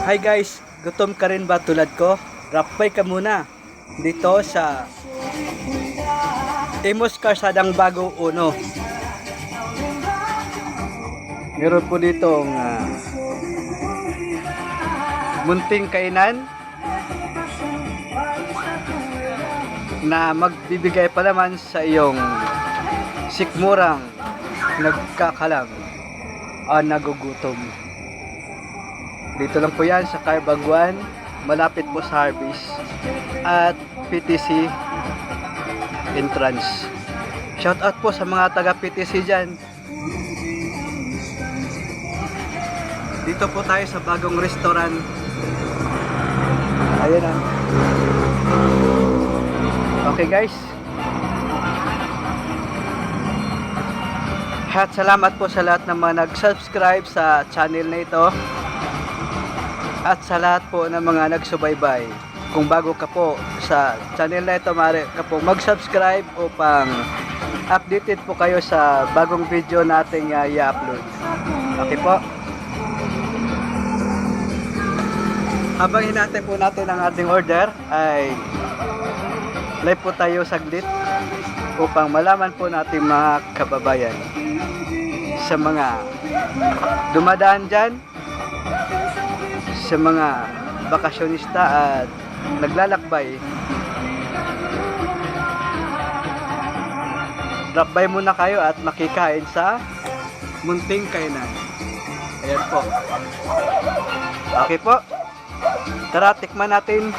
Hi guys, gutom ka rin ba tulad ko? Rapay ka muna dito sa Imus Karsadang Bago Uno. Meron po ditong munting kainan na magbibigay pa naman sa iyong sikmurang nagkakalang o nagugutom. Dito lang po yan sa Carbaguan, malapit po sa Harvest at PTC entrance. Shout out po sa mga taga PTC dyan. Dito po tayo sa bagong restaurant. Ayan na. Okay guys. At salamat po sa lahat ng mga nag-subscribe sa channel na ito. At sa lahat po ng mga nagsubaybay. Kung bago ka po sa channel na ito, maaari ka po mag-subscribe upang updated po kayo sa bagong video nating i-upload. Okay po. Habang hinantay po natin ang ating order, ay live po tayo saglit upang malaman po natin mga kababayan sa mga dumadaan dyan, sa mga bakasyonista at naglalakbay. Drop by muna kayo at makikain sa munting kainan. Ayan po. Okay po. Tara, tikman natin.